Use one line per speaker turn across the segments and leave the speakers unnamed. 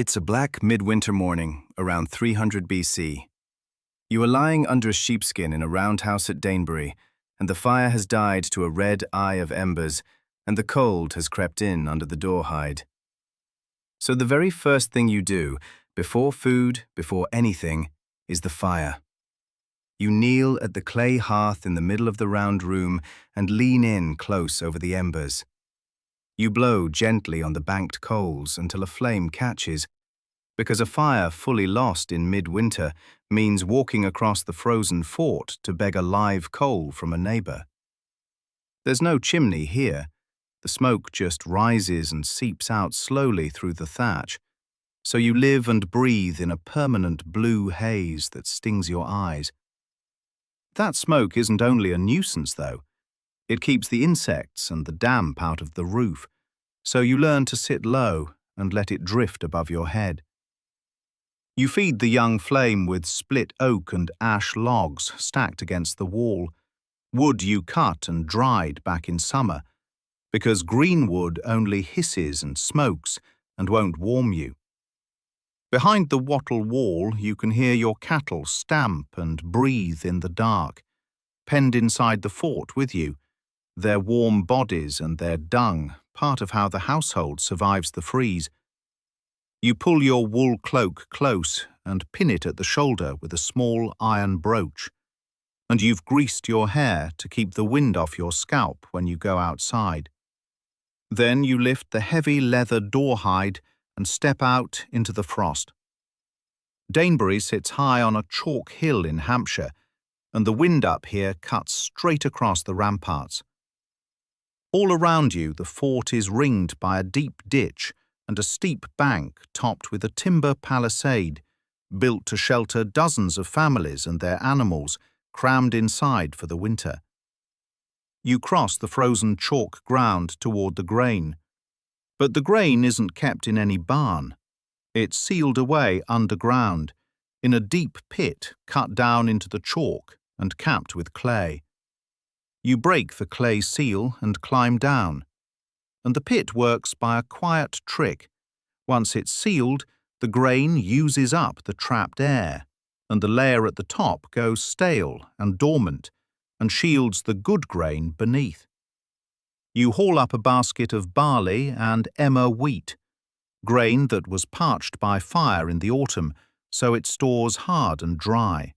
It's a black midwinter morning, around 300 BC. You are lying under a sheepskin in a roundhouse at Danebury, and the fire has died to a red eye of embers, and the cold has crept in under the door-hide. So the very first thing you do, before food, before anything, is the fire. You kneel at the clay hearth in the middle of the round room and lean in close over the embers. You blow gently on the banked coals until a flame catches, because a fire fully lost in midwinter means walking across the frozen fort to beg a live coal from a neighbor. There's no chimney here. The smoke just rises and seeps out slowly through the thatch, so you live and breathe in a permanent blue haze that stings your eyes. That smoke isn't only a nuisance, though. It keeps the insects and the damp out of the roof, so you learn to sit low and let it drift above your head. You feed the young flame with split oak and ash logs stacked against the wall, wood you cut and dried back in summer, because green wood only hisses and smokes and won't warm you. Behind the wattle wall you can hear your cattle stamp and breathe in the dark, penned inside the fort with you, their warm bodies and their dung part of how the household survives the freeze. You pull your wool cloak close and pin it at the shoulder with a small iron brooch, and you've greased your hair to keep the wind off your scalp when you go outside. Then you lift the heavy leather door-hide and step out into the frost. Danebury sits high on a chalk hill in Hampshire, and the wind up here cuts straight across the ramparts. All around you the fort is ringed by a deep ditch and a steep bank topped with a timber palisade, built to shelter dozens of families and their animals crammed inside for the winter. You cross the frozen chalk ground toward the grain, but the grain isn't kept in any barn. It's sealed away underground, in a deep pit cut down into the chalk and capped with clay. You break the clay seal and climb down, and the pit works by a quiet trick. Once it's sealed, the grain uses up the trapped air, and the layer at the top goes stale and dormant and shields the good grain beneath. You haul up a basket of barley and emmer wheat, grain that was parched by fire in the autumn, so it stores hard and dry.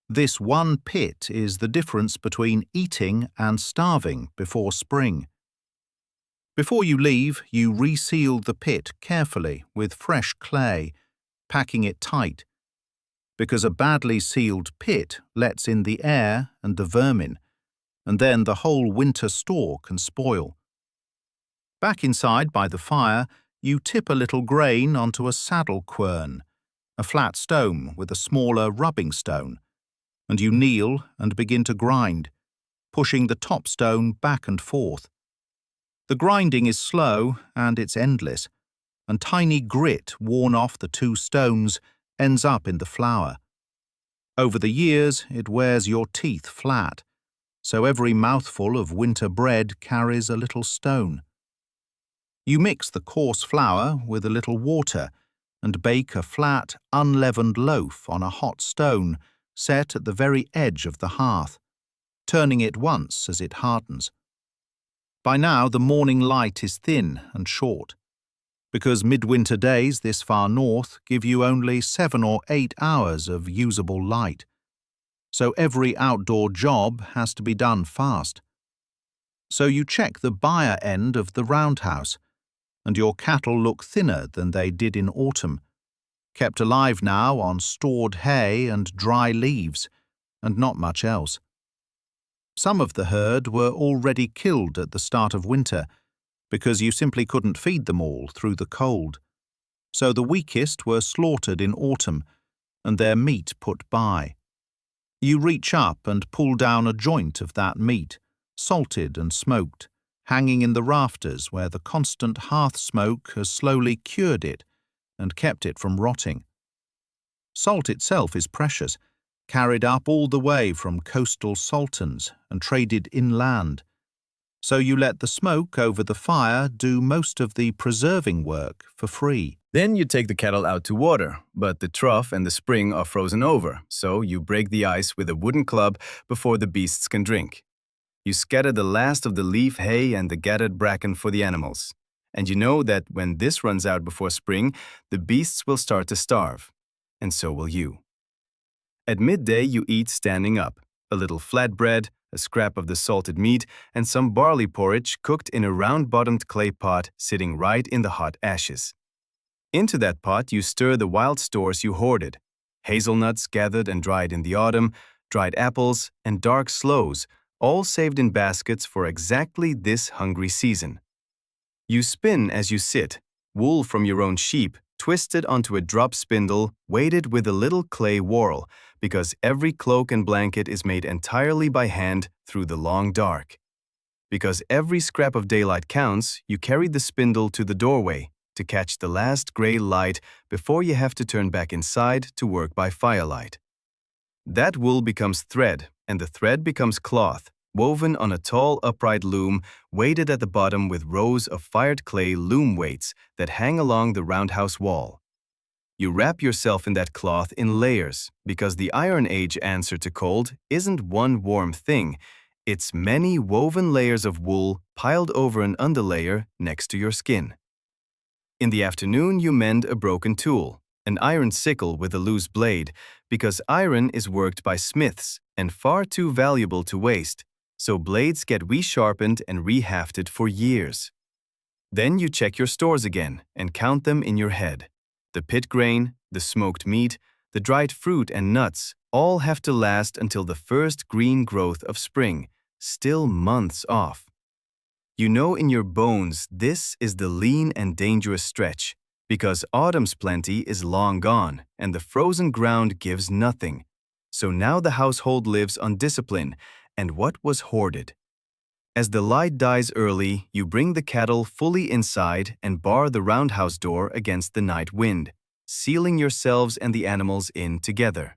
This one pit is the difference between eating and starving before spring. Before you leave, you reseal the pit carefully with fresh clay, packing it tight, because a badly sealed pit lets in the air and the vermin, and then the whole winter store can spoil. Back inside by the fire, you tip a little grain onto a saddle quern, a flat stone with a smaller rubbing stone, and you kneel and begin to grind, pushing the top stone back and forth. The grinding is slow and it's endless, and tiny grit worn off the two stones ends up in the flour. Over the years, it wears your teeth flat, so every mouthful of winter bread carries a little stone. You mix the coarse flour with a little water and bake a flat, unleavened loaf on a hot stone set at the very edge of the hearth, turning it once as it hardens. By now the morning light is thin and short, because midwinter days this far north give you only 7 or 8 hours of usable light, so every outdoor job has to be done fast. So you check the byre end of the roundhouse, and your cattle look thinner than they did in autumn, kept alive now on stored hay and dry leaves, and not much else. Some of the herd were already killed at the start of winter, because you simply couldn't feed them all through the cold. So the weakest were slaughtered in autumn, and their meat put by. You reach up and pull down a joint of that meat, salted and smoked, hanging in the rafters where the constant hearth smoke has slowly cured it and kept it from rotting. Salt itself is precious, carried up all the way from coastal sultans and traded inland. So you let the smoke over the fire do most of the preserving work for free. Then you take the kettle out to water, but the trough and the spring are frozen over, so you break the ice with a wooden club before the beasts can drink. You scatter the last of the leaf hay and the gathered bracken for the animals. And you know that when this runs out before spring, the beasts will start to starve. And so will you. At midday, you eat standing up, a little flatbread, a scrap of the salted meat, and some barley porridge cooked in a round-bottomed clay pot sitting right in the hot ashes. Into that pot you stir the wild stores you hoarded, hazelnuts gathered and dried in the autumn, dried apples, and dark sloes, all saved in baskets for exactly this hungry season. You spin as you sit, wool from your own sheep, twisted onto a drop spindle, weighted with a little clay whorl, because every cloak and blanket is made entirely by hand through the long dark. Because every scrap of daylight counts, you carry the spindle to the doorway to catch the last gray light before you have to turn back inside to work by firelight. That wool becomes thread, and the thread becomes cloth, woven on a tall upright loom weighted at the bottom with rows of fired clay loom weights that hang along the roundhouse wall. You wrap yourself in that cloth in layers, because the Iron Age answer to cold isn't one warm thing, it's many woven layers of wool piled over an underlayer next to your skin. In the afternoon you mend a broken tool, an iron sickle with a loose blade, because iron is worked by smiths and far too valuable to waste, so blades get resharpened and rehafted for years. Then you check your stores again and count them in your head. The pit grain, the smoked meat, the dried fruit and nuts all have to last until the first green growth of spring, still months off. You know in your bones this is the lean and dangerous stretch, because autumn's plenty is long gone and the frozen ground gives nothing. So now the household lives on discipline and what was hoarded. As the light dies early, you bring the cattle fully inside and bar the roundhouse door against the night wind, sealing yourselves and the animals in together.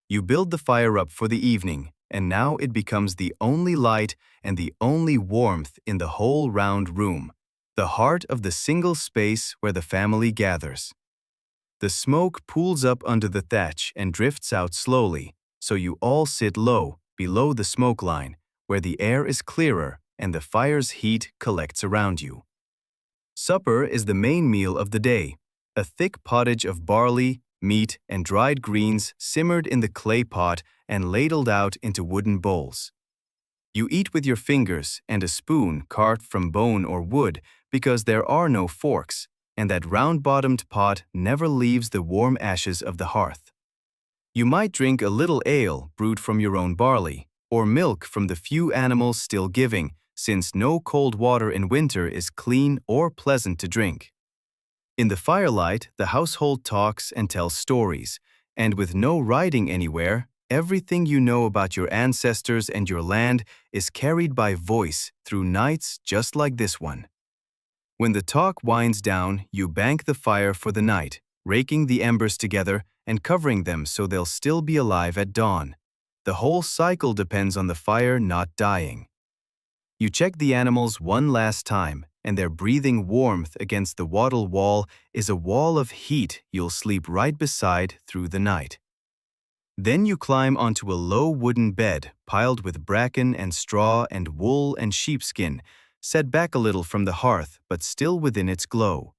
You build the fire up for the evening, and now it becomes the only light and the only warmth in the whole round room, the heart of the single space where the family gathers. The smoke pools up under the thatch and drifts out slowly, so you all sit low, below the smoke line, where the air is clearer and the fire's heat collects around you. Supper is the main meal of the day, a thick pottage of barley, meat, and dried greens simmered in the clay pot and ladled out into wooden bowls. You eat with your fingers and a spoon carved from bone or wood because there are no forks, and that round-bottomed pot never leaves the warm ashes of the hearth. You might drink a little ale brewed from your own barley, or milk from the few animals still giving, since no cold water in winter is clean or pleasant to drink. In the firelight, the household talks and tells stories, and with no writing anywhere, everything you know about your ancestors and your land is carried by voice through nights just like this one. When the talk winds down, you bank the fire for the night, raking the embers together and covering them so they'll still be alive at dawn. The whole cycle depends on the fire not dying. You check the animals one last time, and their breathing warmth against the wattle wall is a wall of heat you'll sleep right beside through the night. Then you climb onto a low wooden bed piled with bracken and straw and wool and sheepskin, set back a little from the hearth but still within its glow.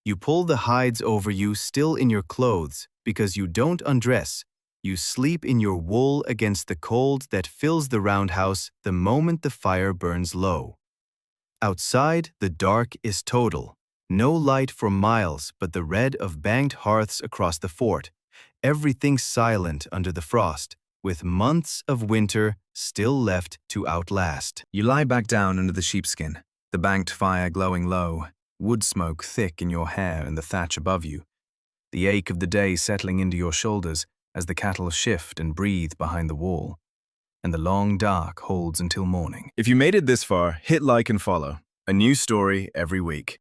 You pull the hides over you still in your clothes because you don't undress. You sleep in your wool against the cold that fills the roundhouse the moment the fire burns low. Outside, the dark is total. No light for miles but the red of banked hearths across the fort. Everything silent under the frost, with months of winter still left to outlast.
You lie back down under the sheepskin, the banked fire glowing low, wood smoke thick in your hair and the thatch above you, the ache of the day settling into your shoulders as the cattle shift and breathe behind the wall, and the long dark holds until morning.
If you made it this far, hit like and follow. A new story every week.